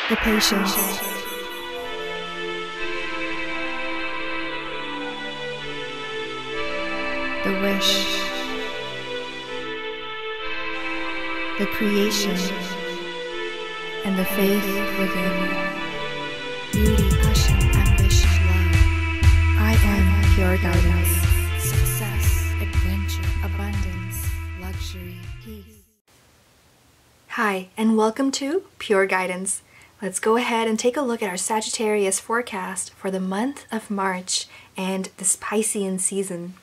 the patience, the wish, the creation, and the faith within. Beauty, passion, ambition, love. I am pure guidance. Success, adventure, abundance, luxury, peace. Hi, and welcome to Pure Guidance. Let's go ahead and take a look at our Sagittarius forecast for the month of March and this Piscean season.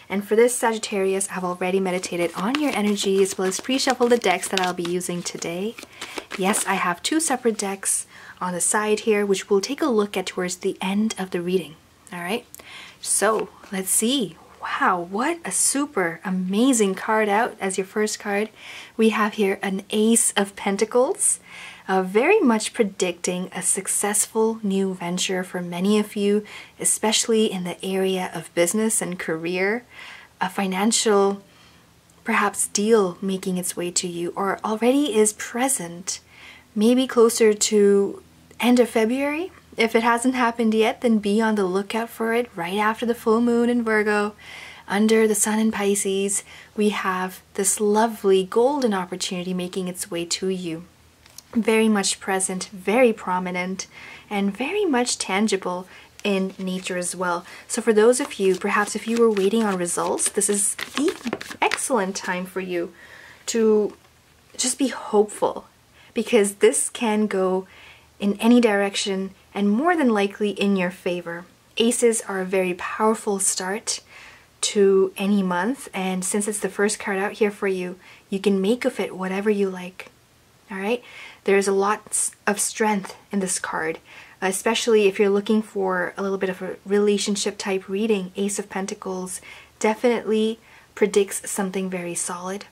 And for this Sagittarius, I've already meditated on your energy as well as pre-shuffled the decks that I'll be using today. Yes, I have two separate decks on the side here, which we'll take a look at towards the end of the reading. All right, so let's see. Wow, what a super amazing card out as your first card. We have here an Ace of Pentacles, very much predicting a successful new venture for many of you, especially in the area of business and career, a financial perhaps deal making its way to you or already is present, maybe closer to end of February. If it hasn't happened yet, then be on the lookout for it right after the full moon in Virgo. Under the sun in Pisces, we have this lovely golden opportunity making its way to you. Very much present, very prominent, and very much tangible in nature as well. So for those of you, perhaps if you were waiting on results, this is the excellent time for you to just be hopeful, because this can go in any direction and more than likely in your favor. Aces are a very powerful start to any month, and since it's the first card out here for you, you can make of it whatever you like. All right, there's a lot of strength in this card, especially if you're looking for a little bit of a relationship type reading. Ace of Pentacles definitely predicts something very solid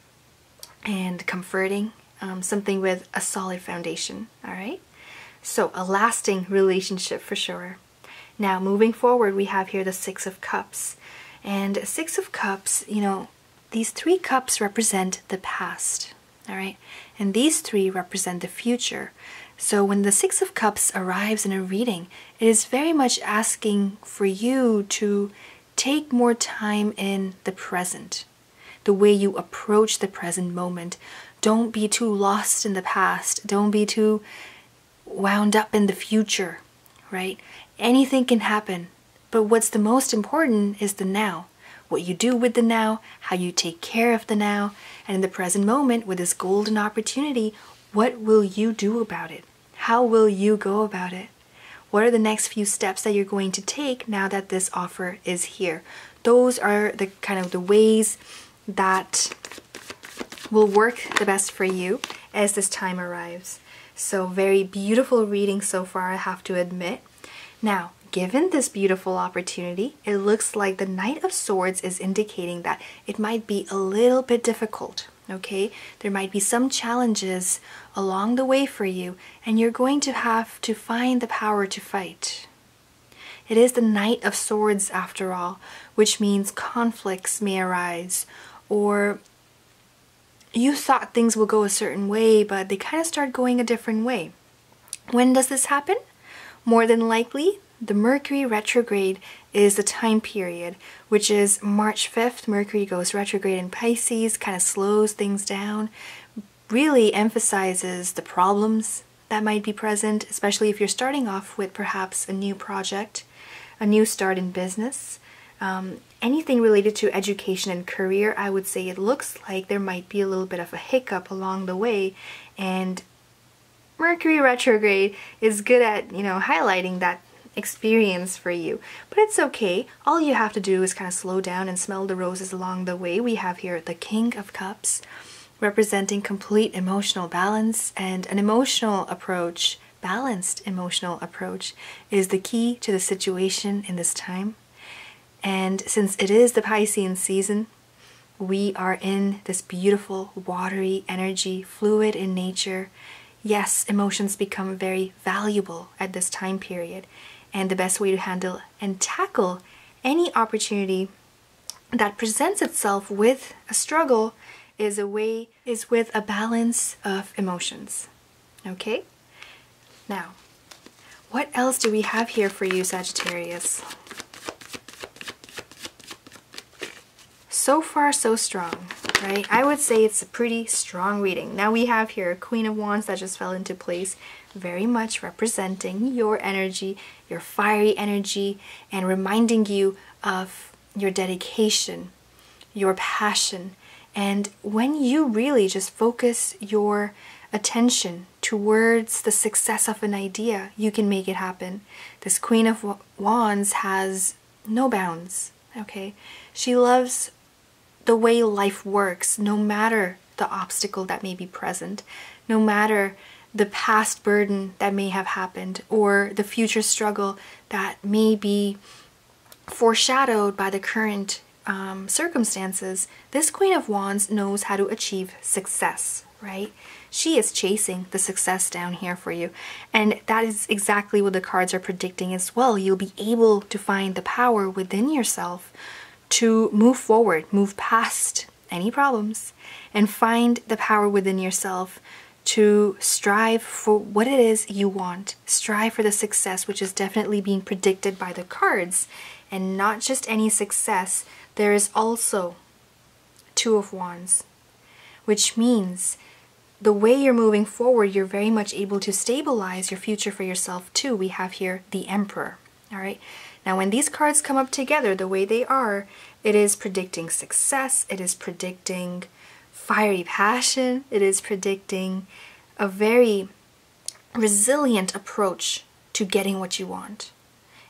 and comforting, something with a solid foundation. All right, so a lasting relationship for sure. Now moving forward, we have here the Six of Cups. And Six of Cups, you know, these three cups represent the past, all right? And these three represent the future. So when the Six of Cups arrives in a reading, it is very much asking for you to take more time in the present, the way you approach the present moment. Don't be too lost in the past. Don't be too wound up in the future, right? Anything can happen. But what's the most important is the now. What you do with the now, how you take care of the now, and in the present moment with this golden opportunity, what will you do about it? How will you go about it? What are the next few steps that you're going to take now that this offer is here? Those are the kind of the ways that will work the best for you as this time arrives. So very beautiful reading so far, I have to admit. Now, given this beautiful opportunity, it looks like the Knight of Swords is indicating that it might be a little bit difficult, okay? There might be some challenges along the way for you, and you're going to have to find the power to fight. It is the Knight of Swords after all, which means conflicts may arise, or you thought things will go a certain way, but they kind of start going a different way. When does this happen? More than likely, the Mercury retrograde is the time period, which is March 5th. Mercury goes retrograde in Pisces, kind of slows things down, really emphasizes the problems that might be present, especially if you're starting off with perhaps a new project, a new start in business. Anything related to education and career, I would say it looks like there might be a little bit of a hiccup along the way, and Mercury retrograde is good at, you know, highlighting that experience for you. But it's okay. All you have to do is kind of slow down and smell the roses along the way. We have here the King of Cups, representing complete emotional balance, and an emotional approach, balanced emotional approach, is the key to the situation in this time. And since it is the Piscean season, we are in this beautiful watery energy, fluid in nature. Yes, emotions become very valuable at this time period, and the best way to handle and tackle any opportunity that presents itself with a struggle is with a balance of emotions. Okay? Now, what else do we have here for you, Sagittarius? So far, so strong, right? I would say it's a pretty strong reading. Now we have here a Queen of Wands that just fell into place, very much representing your energy, your fiery energy, and reminding you of your dedication, your passion. And when you really just focus your attention towards the success of an idea, you can make it happen. This Queen of Wands has no bounds, okay? She loves the way life works, no matter the obstacle that may be present, no matter the past burden that may have happened, or the future struggle that may be foreshadowed by the current circumstances. This Queen of Wands knows how to achieve success, right? She is chasing the success down here for you. And that is exactly what the cards are predicting as well. You'll be able to find the power within yourself to move forward, move past any problems, and find the power within yourself to strive for what it is you want. Strive for the success, which is definitely being predicted by the cards. And not just any success, there is also Two of Wands, which means the way you're moving forward, you're very much able to stabilize your future for yourself too. We have here the Emperor, all right? Now, when these cards come up together the way they are, it is predicting success, it is predicting fiery passion, it is predicting a very resilient approach to getting what you want.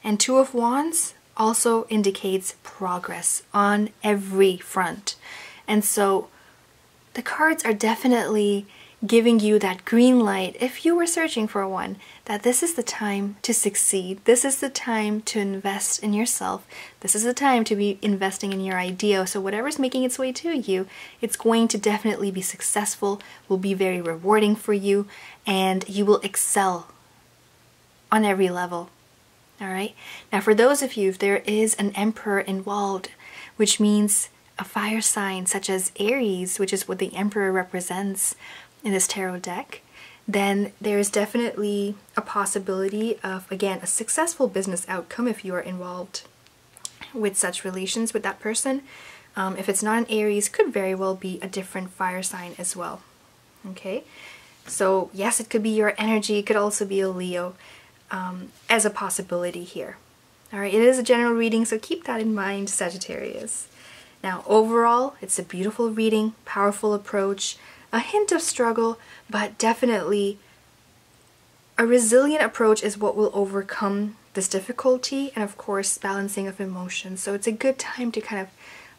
And Two of Wands also indicates progress on every front. And so the cards are definitely giving you that green light, if you were searching for one, that this is the time to succeed. This is the time to invest in yourself. This is the time to be investing in your idea. So whatever's making its way to you, it's going to definitely be successful, will be very rewarding for you, and you will excel on every level. All right. Now, for those of you, if there is an Emperor involved, which means a fire sign such as Aries, which is what the Emperor represents in this tarot deck, then there's definitely a possibility of, again, a successful business outcome if you are involved with such relations with that person. If it's not an Aries, could very well be a different fire sign as well. Okay, so yes, it could be your energy, it could also be a Leo, as a possibility here. All right, it is a general reading, so keep that in mind, Sagittarius. Now, overall, it's a beautiful reading, powerful approach, a hint of struggle, but definitely a resilient approach is what will overcome this difficulty, and of course, balancing of emotions. So it's a good time to kind of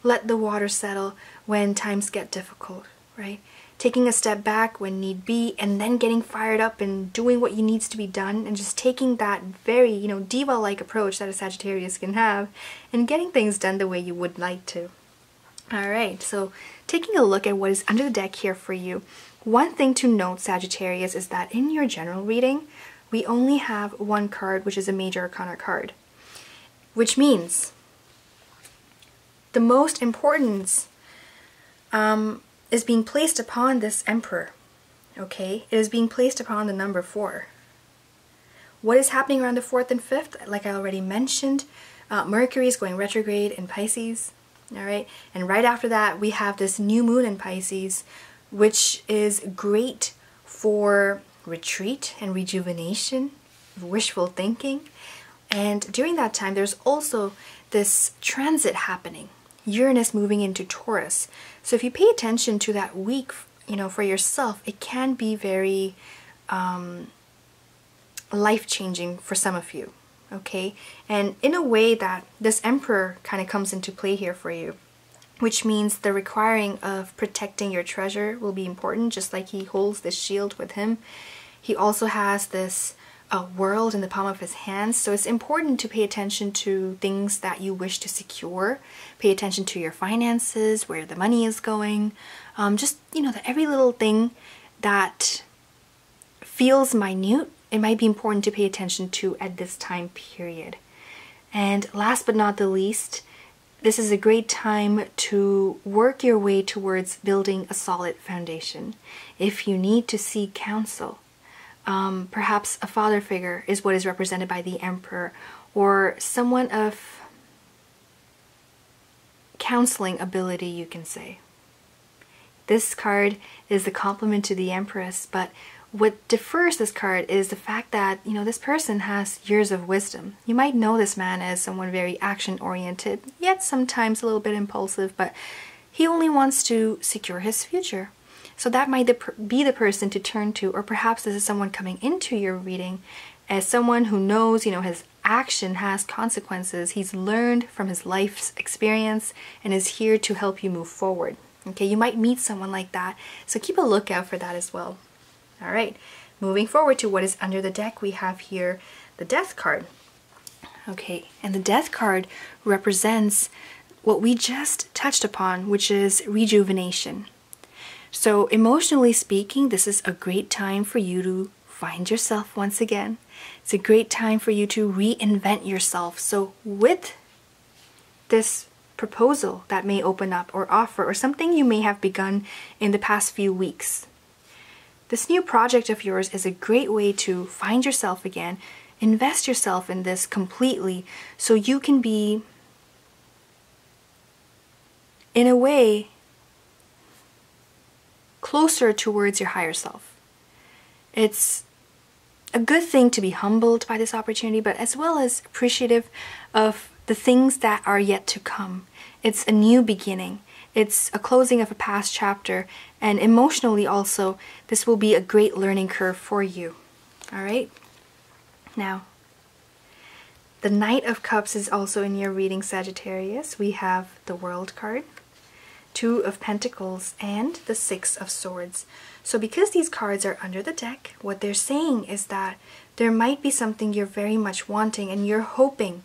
let the water settle when times get difficult, right? Taking a step back when need be, and then getting fired up and doing what needs to be done, and just taking that very, diva-like approach that a Sagittarius can have, and getting things done the way you would like to. All right, so taking a look at what is under the deck here for you, one thing to note, Sagittarius, is that in your general reading, we only have one card, which is a Major Arcana card, which means the most importance is being placed upon this Emperor, okay? It is being placed upon the number 4. What is happening around the 4th and 5th? Like I already mentioned, Mercury is going retrograde in Pisces. All right, and right after that we have this new moon in Pisces, which is great for retreat and rejuvenation, wishful thinking. And during that time there's also this transit happening, Uranus moving into Taurus. So if you pay attention to that week, for yourself, it can be very life-changing for some of you. Okay, and in a way that this Emperor kind of comes into play here for you, which means the requiring of protecting your treasure will be important, just like he holds this shield with him. He also has this world in the palm of his hands, so it's important to pay attention to things that you wish to secure. Pay attention to your finances, where the money is going, just, every little thing that feels minute, it might be important to pay attention to at this time period. And last but not the least, this is a great time to work your way towards building a solid foundation. If you need to seek counsel, Perhaps a father figure is what is represented by the Emperor, or someone of counseling ability, you can say. This card is the complement to the Empress, but what differs this card is the fact that, you know, this person has years of wisdom. You might know this man as someone very action-oriented, yet sometimes a little bit impulsive, but he only wants to secure his future. So that might be the person to turn to, or perhaps this is someone coming into your reading as someone who knows, you know, his action has consequences. He's learned from his life's experience and is here to help you move forward. Okay, you might meet someone like that, so keep a lookout for that as well. All right, moving forward to what is under the deck, we have here the Death card. Okay, and the Death card represents what we just touched upon, which is rejuvenation. So emotionally speaking, this is a great time for you to find yourself once again. It's a great time for you to reinvent yourself. So with this proposal that may open up, or offer, or something you may have begun in the past few weeks, this new project of yours is a great way to find yourself again, invest yourself in this completely, so you can be, in a way, closer towards your higher self. It's a good thing to be humbled by this opportunity, but as well as appreciative of the things that are yet to come. It's a new beginning. It's a closing of a past chapter, and emotionally also, this will be a great learning curve for you. All right? Now, the Knight of Cups is also in your reading, Sagittarius. We have the World card, Two of Pentacles, and the Six of Swords. So because these cards are under the deck, what they're saying is that there might be something you're very much wanting, and you're hoping,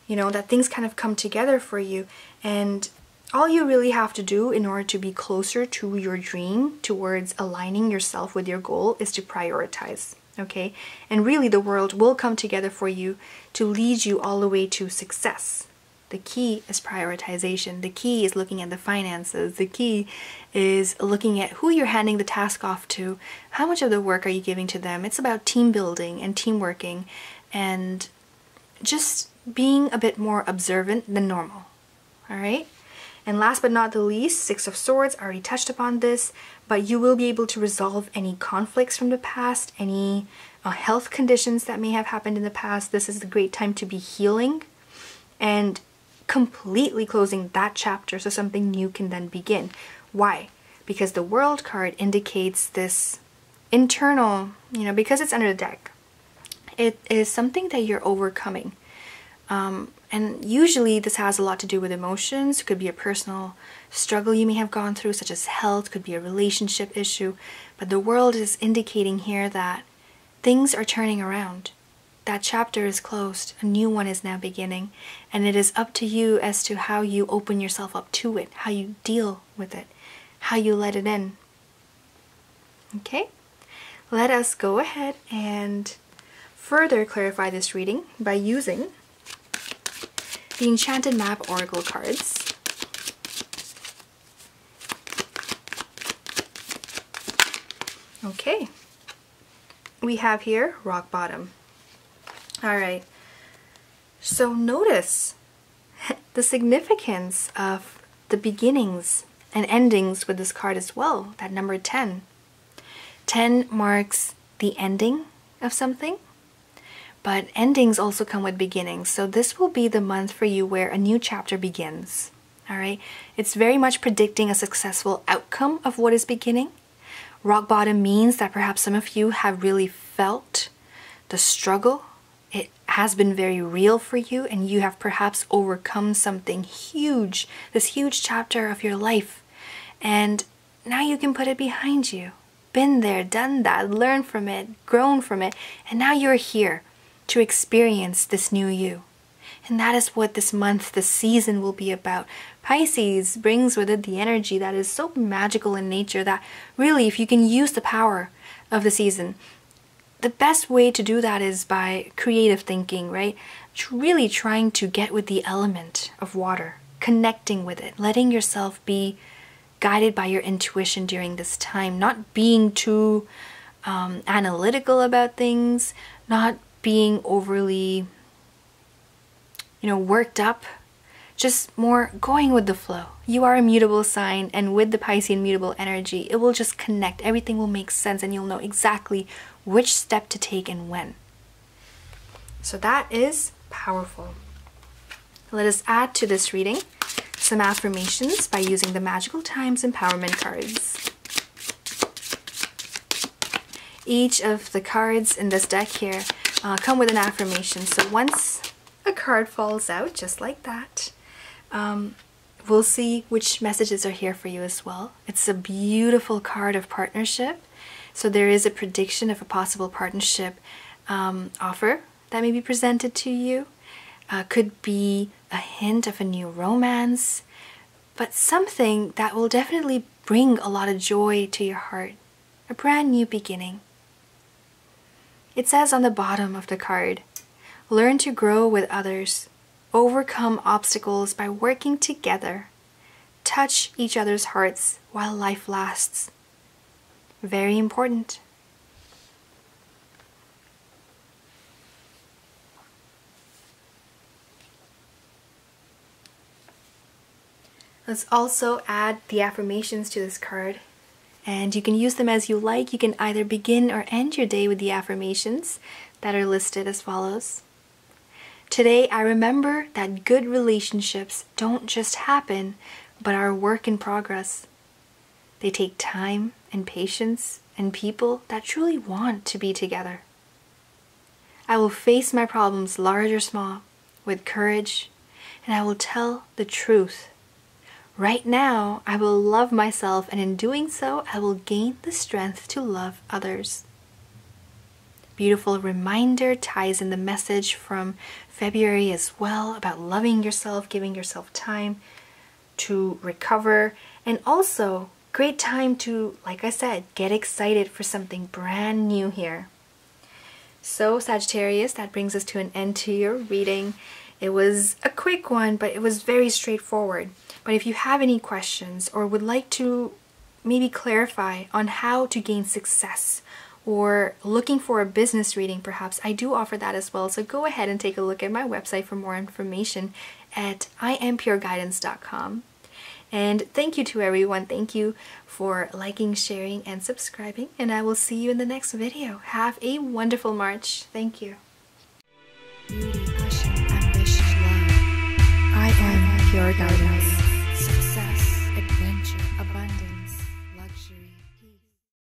you know, that things kind of come together for you, and all you really have to do in order to be closer to your dream, towards aligning yourself with your goal, is to prioritize, okay? And really the world will come together for you to lead you all the way to success. The key is prioritization. The key is looking at the finances. The key is looking at who you're handing the task off to. How much of the work are you giving to them? It's about team building and team working, and just being a bit more observant than normal. All right? And last but not the least, Six of Swords, I already touched upon this, but you will be able to resolve any conflicts from the past, any health conditions that may have happened in the past. This is a great time to be healing and completely closing that chapter so something new can then begin. Why? Because the World card indicates this internal, you know, because it's under the deck, it is something that you're overcoming. And usually this has a lot to do with emotions. It could be a personal struggle you may have gone through, such as health, could be a relationship issue. But the World is indicating here that things are turning around. That chapter is closed. A new one is now beginning. And it is up to you as to how you open yourself up to it, how you deal with it, how you let it in. Okay? Let us go ahead and further clarify this reading by using the Enchanted Map Oracle cards. Okay, we have here Rock Bottom. Alright, so notice the significance of the beginnings and endings with this card as well, that number 10. 10 marks the ending of something, but endings also come with beginnings. So this will be the month for you where a new chapter begins. All right? It's very much predicting a successful outcome of what is beginning. Rock bottom means that perhaps some of you have really felt the struggle. It has been very real for you, and you have perhaps overcome something huge, this huge chapter of your life. And now you can put it behind you. Been there, done that, learned from it, grown from it, and now you're here to experience this new you. And that is what this month, this season will be about. Pisces brings with it the energy that is so magical in nature that really, if you can use the power of the season, the best way to do that is by creative thinking, right? Really trying to get with the element of water, connecting with it, letting yourself be guided by your intuition during this time, not being too analytical about things, not being overly, worked up, just more going with the flow. You are a mutable sign, and with the Piscean mutable energy, it will just connect. Everything will make sense, and you'll know exactly which step to take and when. So that is powerful. Let us add to this reading some affirmations by using the Magical Times Empowerment cards. Each of the cards in this deck here come with an affirmation. So once a card falls out, just like that, we'll see which messages are here for you as well. It's a beautiful card of partnership. So there is a prediction of a possible partnership offer that may be presented to you. Could be a hint of a new romance, but something that will definitely bring a lot of joy to your heart. A brand new beginning. It says on the bottom of the card, learn to grow with others, overcome obstacles by working together, touch each other's hearts while life lasts. Very important. Let's also add the affirmations to this card, and you can use them as you like. You can either begin or end your day with the affirmations that are listed as follows. Today, I remember that good relationships don't just happen, but are a work in progress. They take time and patience and people that truly want to be together. I will face my problems, large or small, with courage, and I will tell the truth. Right now, I will love myself, and in doing so, I will gain the strength to love others. Beautiful reminder, ties in the message from February as well about loving yourself, giving yourself time to recover, and also great time to, like I said, get excited for something brand new here. So Sagittarius, that brings us to an end to your reading. It was a quick one, but it was very straightforward. But if you have any questions or would like to maybe clarify on how to gain success or looking for a business reading perhaps, I do offer that as well. So go ahead and take a look at my website for more information at IamPureGuidance.com. And thank you to everyone. Thank you for liking, sharing, and subscribing. And I will see you in the next video. Have a wonderful March. Thank you. Beauty, passion, ambition, love. I am pure guidance.